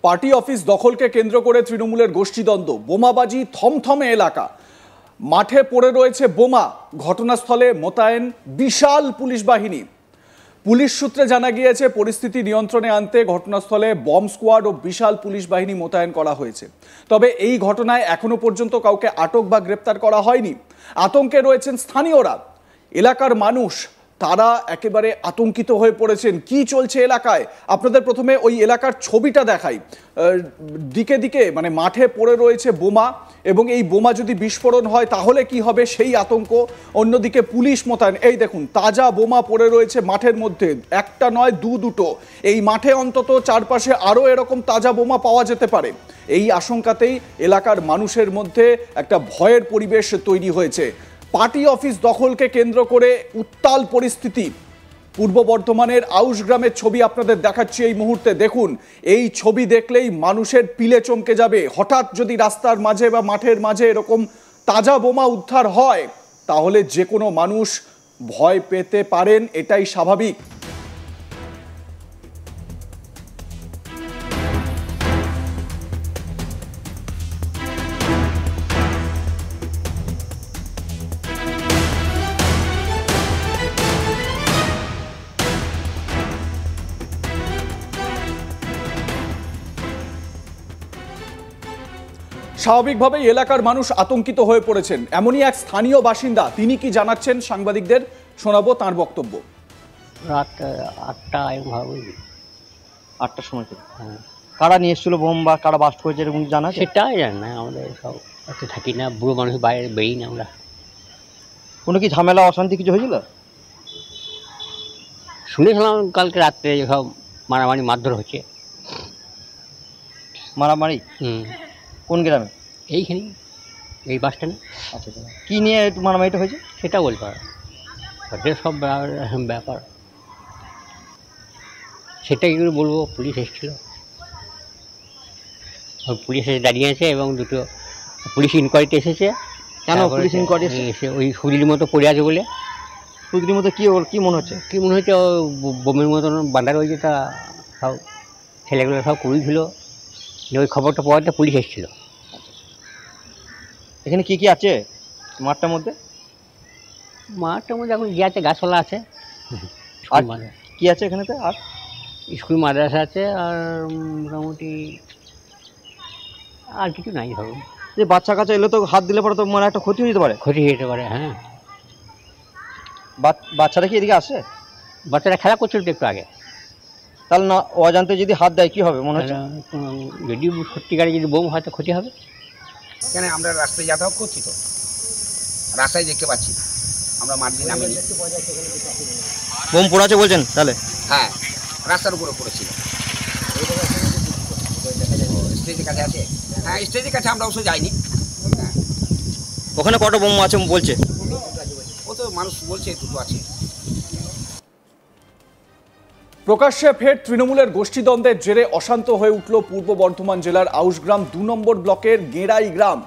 Party office দখলকে কেন্দ্র করে তৃণমূলের গোষ্ঠীদ্বন্দ্ব, বোমাবাজি, থমথমে এলাকা, মাঠে পড়ে রয়েছে বোমা, ঘটনাস্থলে মোতায়েন বিশাল পুলিশ বাহিনী। পুলিশ সূত্রে জানা গিয়েছে পরিস্থিতি নিয়ন্ত্রণে আনতে ঘটনাস্থলে বম স্কোয়াড ও বিশাল পুলিশ বাহিনী মোতায়েন করা হয়েছে। তবে এই ঘটনায় এখনো পর্যন্ত কাউকে আটক বা গ্রেপ্তার করা হয়নি। আতঙ্কে রয়েছেন স্থানীয়রা, এলাকার মানুষ, তারা একেবারে আতঙ্কিত হয়ে পড়েছেন। কি চলছে এলাকায় আপনাদের প্রথমে ওই এলাকার ছবিটা দেখাই। দিকে দিকে মানে মাঠে পড়ে রয়েছে বোমা, এবং এই বোমা যদি বিস্ফোরণ হয় তাহলে কি হবে সেই আতঙ্ক। অন্যদিকে পুলিশ মোতায়েন, এই দেখুন তাজা বোমা পড়ে রয়েছে মাঠের মধ্যে, একটা নয় দুটো। এই মাঠে অন্তত চারপাশে আরও এরকম তাজা বোমা পাওয়া যেতে পারে। এই আশঙ্কাতেই এলাকার মানুষের মধ্যে একটা ভয়ের পরিবেশ তৈরি হয়েছে। পার্টি অফিস দখলকে কেন্দ্র করে উত্তাল পরিস্থিতি। পূর্ব বর্ধমানের আউশ গ্রামের ছবি আপনাদের দেখাচ্ছি এই মুহূর্তে। দেখুন, এই ছবি দেখলেই মানুষের পিলে চমকে যাবে। হঠাৎ যদি রাস্তার মাঝে বা মাঠের মাঝে এরকম তাজা বোমা উদ্ধার হয় তাহলে যে কোনো মানুষ ভয় পেতে পারেন, এটাই স্বাভাবিক। স্বাভাবিকভাবেই এলাকার মানুষ আতঙ্কিত হয়ে পড়েছেন। এমনই এক স্থানীয় বাসিন্দা, তিনি কি জানাচ্ছেন সাংবাদিকদের শোনাবো তার বক্তব্য। রাত 8টা আটটার সময় কারা নিয়ে এসেছিল বোম বা কারা বাস্ট করেছে এরকম জানা? সেটাই জানি না, আমাদের সব একটু থাকি না, বুড়ো মানুষ বাইরে বেরিয়ে না আমরা। কোনো কি ঝামেলা অশান্তি কিছু হয়েছিল? শুনেছিলাম কালকে রাত্রে সব মারামারি মারধর হচ্ছে। মারামারি? কোন গ্রামে? এইখানে, এই বাস স্ট্যান্ডে। আচ্ছা, কী নিয়ে মারামারিটা হয়েছে সেটা বলতে পারো, সব ব্যাপার সেটা কী করে বলবো। পুলিশ এসেছিল, পুলিশ এসে দাঁড়িয়ে আছে এবং দুটো পুলিশ ইনকোয়ারিতে এসেছে। কেন পুলিশ ইনকোয়ারি এসে? ওই সুদির মতো পড়ে আছে বলে। সুদির মতো কি ওর কী মনে হচ্ছে? কী মনে হচ্ছে বোমের মতন বাঁধা রয়েছে, তা সব ছেলেগুলো সব কুড়িয়েছিল। ওই খবরটা পাওয়াতে পুলিশ এসেছিল। এখানে কি কি আছে মাঠটার মধ্যে? মাঠটার মধ্যে এখন যে আছে গাছপালা আছে। আর কি আছে এখানেতে? আর স্কুল মাদ্রাসা আছে, আর মোটামুটি আর কিছু নাই। ধরুন যে বাচ্চা কাচ্চা এলে তো হাত দিলে পরে তো মানে একটা ক্ষতি হয়ে যেতে পারে। ক্ষতি হয়ে যেতে পারে, হ্যাঁ। বাচ্চারা কি এদিকে আসে? বাচ্চারা খেলা করছিল একটু আগে। তাহলে না অজান্তে যদি হাত দেয় কী হবে মনে হচ্ছে? যদি সত্যিকারে যদি বোম হয়তো ক্ষতি হবে। কেন আমরা রাস্তায় যাতায়াত করছি, তো রাস্তায় দেখতে পাচ্ছি, আমরা মাঠ দিয়ে নামিনি। বোম পড়াচ্ছে বলছেন তাহলে? হ্যাঁ, রাস্তার উপরে পড়েছিল। স্টেজের কাছে আছে। হ্যাঁ, স্টেজের কাছে আমরা অবশ্য যাইনি। ওখানে কটা বোম আছে বলছে? ও তো মানুষ বলছে দুটো আছে। প্রকাশ্যে ফের তৃণমূলের গোষ্ঠীদ্বন্দ্বের জেরে অশান্ত হয়ে উঠল পূর্ব বর্ধমান জেলার আউশগ্রাম 2 নম্বর ব্লকের গেঁড়াই গ্রাম।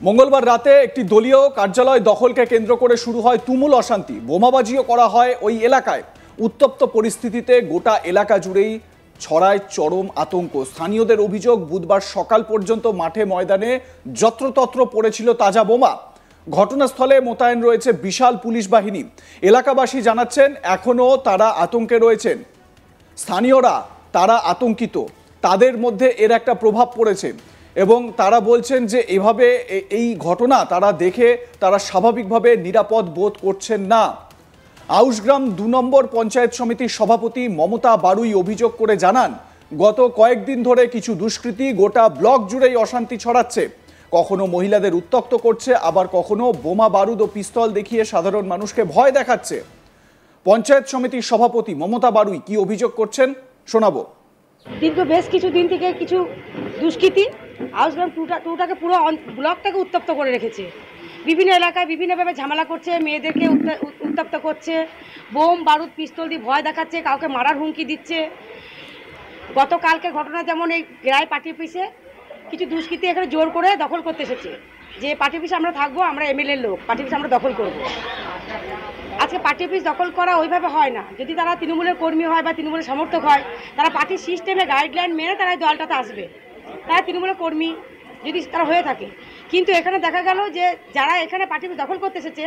মঙ্গলবার রাতে একটি দলীয় কার্যালয় দখলকে কেন্দ্র করে শুরু হয় তুমুল অশান্তি। বোমাবাজিও করা হয় ওই এলাকায়। উত্তপ্ত পরিস্থিতিতে গোটা এলাকা জুড়েই ছড়ায় চরম আতঙ্ক। স্থানীয়দের অভিযোগ, বুধবার সকাল পর্যন্ত মাঠে ময়দানে যত্রতত্র পড়েছিল তাজা বোমা। ঘটনাস্থলে মোতায়েন রয়েছে বিশাল পুলিশ বাহিনী। এলাকাবাসী জানাচ্ছেন এখনো তারা আতঙ্কে রয়েছেন। স্থানীয়রা তারা আতঙ্কিত, তাদের মধ্যে এর একটা প্রভাব পড়েছে এবং তারা বলছেন যে এভাবে এই ঘটনা তারা দেখে তারা স্বাভাবিকভাবে নিরাপদ বোধ করছেন না। আউশগ্রাম 2 নম্বর পঞ্চায়েত সমিতির সভাপতি মমতা বারুই অভিযোগ করে জানান, গত কয়েকদিন ধরে কিছু দুষ্কৃতী গোটা ব্লক জুড়েই অশান্তি ছড়াচ্ছে। কখনো মহিলাদের উত্ত্যক্ত করছে, আবার কখনো বোমা বারুদ ও পিস্তল দেখিয়ে সাধারণ মানুষকে ভয় দেখাচ্ছে। পঞ্চায়েত সমিতির সভাপতি মমতা বারুই কি অভিযোগ করছেন শোনাবো। দীর্ঘ বেশ কিছুদিন থেকে কিছু দুষ্কৃতী আউশগ্রাম টুটাকে পুরো ব্লকটাকে উত্তপ্ত করে রেখেছে। বিভিন্ন এলাকায় বিভিন্নভাবে ঝামেলা করছে, মেয়েদেরকে উত্তপ্ত করছে, বোম বারুদ পিস্তল দিয়ে ভয় দেখাচ্ছে, কাউকে মারার হুমকি দিচ্ছে। গতকালকে ঘটনা যেমন এই গ্রাই পার্টি অফিসে কিছু দুষ্কৃতী এখানে জোর করে দখল করতে এসেছে, যে পার্টি অফিসে আমরা থাকবো, আমরা এমএলএর লোক, পার্টি অফিসে আমরা দখল করব। আজকে পার্টি অফিস দখল করা ওইভাবে হয় না। যদি তারা তৃণমূলের কর্মী হয় বা তৃণমূলের সমর্থক হয়, তারা পার্টির সিস্টেমে গাইডলাইন মেনে তারা এই দলটাতে আসবে, তারা তৃণমূলের কর্মী যদি তারা হয়ে থাকে। কিন্তু এখানে দেখা গেল যে যারা এখানে পার্টি অফিস দখল করতে এসেছে,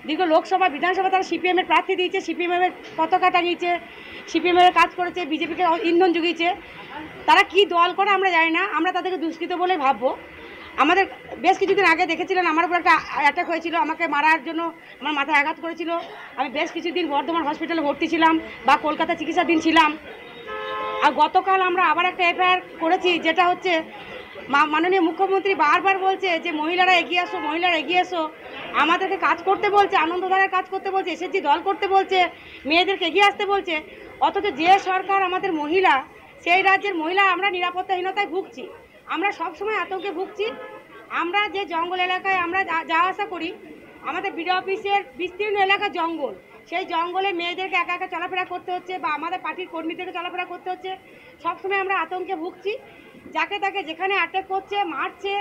দীর্ঘ লোকসভা বিধানসভা তারা সিপিএমের প্রার্থী দিয়েছে, সিপিএমের পতাকা টাঙিয়েছে, সিপিএমের কাজ করেছে, বিজেপিকে ইন্ধন জুগিয়েছে। তারা কি দল করে আমরা জানি না, আমরা তাদেরকে দুষ্কৃত বলে ভাববো। আমাদের বেশ কিছুদিন আগে দেখেছিলেন আমার উপর একটা অ্যাটাক হয়েছিল, আমাকে মারার জন্য আমার মাথায় আঘাত করেছিল। আমি বেশ কিছুদিন বর্ধমান হসপিটালে ভর্তি ছিলাম বা কলকাতা চিকিৎসাধীন ছিলাম। আর গতকাল আমরা আবার একটা এফআইআর করেছি, যেটা হচ্ছে মাননীয় মুখ্যমন্ত্রী বারবার বলছে যে মহিলারা এগিয়ে আসো, মহিলারা এগিয়ে এসো, আমাদেরকে কাজ করতে বলছে, আনন্দধারার কাজ করতে বলছে, এসএসজি দল করতে বলছে, মেয়েদেরকে এগিয়ে আসতে বলছে। অথচ যে সরকার আমাদের মহিলা, সেই রাজ্যের মহিলা আমরা নিরাপত্তাহীনতায় ভুগছি, আমরা সবসময় আতঙ্কে ভুগছি। আমরা যে জঙ্গল এলাকায় আমরা যাওয়া আসা করি, আমাদের বিডিও অফিসের বিস্তীর্ণ এলাকা জঙ্গল, সেই জঙ্গলে মেয়েদেরকে একা একা চলাফেরা করতে হচ্ছে বা আমাদের পার্টির কর্মীদেরকে চলাফেরা করতে হচ্ছে। সবসময় আমরা আতঙ্কে ভুগছি। যাকে তাকে যেখানে অ্যাটাক করছে, মারছে,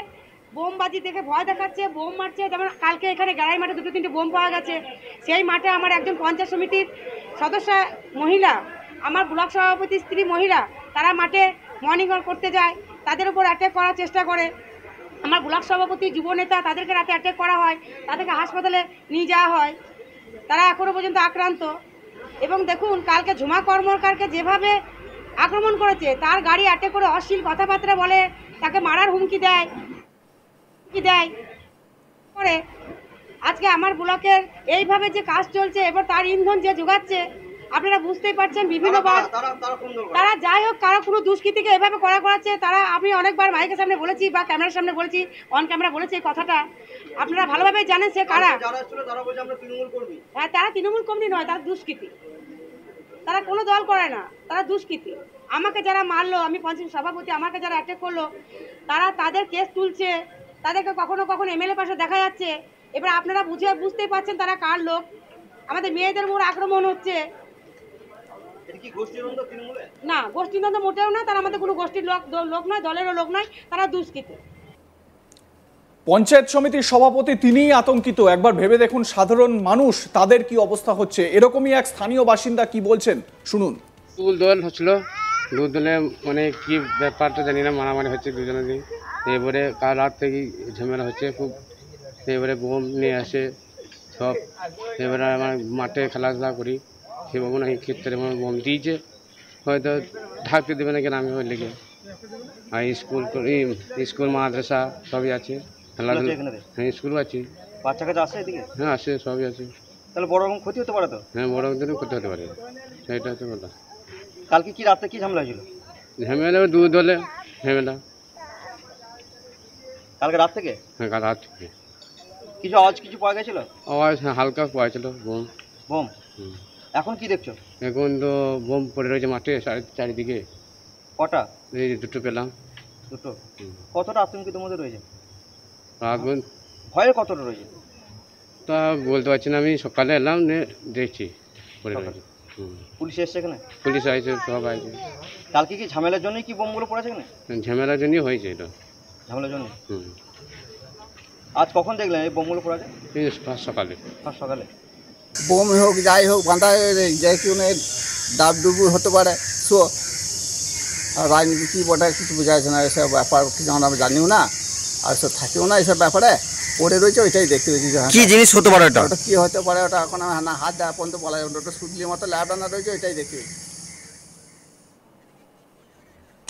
বোমবাজি দেখে ভয় দেখাচ্ছে, বোম মারছে। যেমন কালকে এখানে গাড়াই মাঠে 2-3টে বোম পাওয়া গেছে। সেই মাঠে আমার একজন পঞ্চায়েত সমিতির সদস্য মহিলা, আমার ব্লক সভাপতির স্ত্রী মহিলা, তারা মাঠে মর্নিং ওয়াক করতে যায়, তাদের উপর অ্যাটাক করার চেষ্টা করে। আমার ব্লক সভাপতি যুব নেতা, তাদেরকে রাতে অ্যাটাক করা হয়, তাদেরকে হাসপাতালে নিয়ে যাওয়া হয়, তারা এখনও পর্যন্ত আক্রান্ত। এবং দেখুন কালকে ঝুমা কর্মকারকে যেভাবে আক্রমণ করেছে, তার গাড়ি অ্যাটাক করে অশ্লীল কথাবার্তা বলে, তাকে মারার হুমকি দেয় করে। আজকে আমার ব্লকের এইভাবে যে কাজ চলছে, এবার তার ইন্ধন যে যোগাচ্ছে, আপনারা বুঝতেই পারছেন। বিভিন্নবার তারা যাই হোক, কারো কোনো দুষ্কৃতিকে এভাবে করাচ্ছে তারা। আমি অনেকবার মাইকের সামনে বলেছি বা ক্যামেরার সামনে বলেছি, অন ক্যামেরা বলেছি এই কথাটা, আপনারা ভালোভাবে জানেন সে কারা। হ্যাঁ, তারা তৃণমূল কর্মী নয়, তারা দুষ্কৃতী, তারা কোনো দল করে না, তারা দুষ্কৃতী। আমাকে যারা মারলো, আমি পঞ্চায়েত সভাপতি, আমাকে যারা অ্যাটাক করলো, তারা তাদের কেস তুলছে, তাদেরকে কখনো কখনো এমএলএ পাশে দেখা যাচ্ছে। এবার আপনারা বুঝতেই পারছেন তারা কার লোক। আমাদের মেয়েদের উপর আক্রমণ হচ্ছে। না, গোষ্ঠীদ্বন্দ্ব মোটেও না, তারা আমাদের কোনো গোষ্ঠীর লোক নয়, দলেরও লোক নয়, তারা দুষ্কৃতী। পঞ্চায়েত সমিতির সভাপতি তিনিই আতঙ্কিত। একবার ভেবে দেখুন সাধারণ মানুষ, তাদের কি অবস্থা হচ্ছে। এরকমই এক স্থানীয় বাসিন্দা কি বলছেন শুনুন। দোল হচ্ছিল, দোলে মানে কি ব্যাপারটা জানি না, মারামারি হচ্ছে দুজনে। এবারে কাল রাত থেকেই ঝামেলা হচ্ছে খুব। এবারে বোম নিয়ে আসে সব। এবারে আমার মাঠে খেলাধুলা করি, সে বাবু নাকি ক্ষেত্রে বোম দিয়েছে, হয়তো ঢাকতে দেবে নাকি আমি ওই লেগে। আর স্কুল মাদ্রাসা সবই আছে, খেলাধুলা। হ্যাঁ, স্কুলও আছে, বাচ্চা কাছে আসে এদিকে? হ্যাঁ আসে, সবই আছে। তাহলে বড় রকম ক্ষতি হতে পারে তো? হ্যাঁ, বড় দিনও করতে হতে পারে, সেটা হচ্ছে কথা। কালকে কি রাতে কি ঝামেলা হয়েছিল? ঝামেলা দু দলে ঝামেলা। কালকে রাত থেকে? হ্যাঁ, কাল রাত থেকে। কিছু আওয়াজ কিছু পাওয়া গেছিল? আওয়াজ হালকা পাওয়াছিল, বোম। বোম? এখন কি দেখছো? এখন তো বোম পড়ে রয়েছে মাঠে চারিদিকে। কটা? এই যে দুটো পেলাম। দুটো? কতটা আতঙ্কিত মধ্যে রয়েছে? আগুন ভয়ে কতটা রয়েছে? তা বলতে পারছি না, আমি সকালে এলাম, দেখছি পড়ে রয়েছে। পুলিশ এসছে এখানে? পুলিশ আসছে, সব আসছে। কালকে কি ঝামেলার জন্যই কি বোমগুলো পড়েছে এখানে? ঝামেলার জন্যই হয়েছে এটা। ঝামেলার জন্য? আজ কখন দেখলেন এই বোমগুলো পড়েছে? সকালে। সকালে? বোম হোক যাই হোক বাঁধা যে কোনো ডাব ডুবু হতে পারে। সো আর রাজনীতি কী বটে কিছু বোঝা যাচ্ছে না, এসব ব্যাপার কিছু আমরা জানিও না, আর সব থাকিও না এসব ব্যাপারে। পড়ে রয়েছে, ওইটাই দেখতে পেয়েছি। কি জিনিস হতে পারে ওটা? ওটা কী হতে পারে ওটা এখন না হাত দেওয়া পর্যন্ত বলা যাবে। ওটা সুতলির মতো ল্যাবডানা রয়েছে, ওইটাই দেখতে পেয়েছি।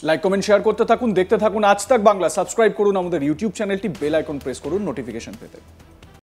লাইক কমেন্ট শেয়ার করতে থাকুন, দেখতে থাকুন আজ তাক বাংলা। সাবস্ক্রাইব করুন আমাদের ইউটিউব চ্যানেলটি, বেল আইকন প্রেস করুন নোটিফিকেশন পেতে।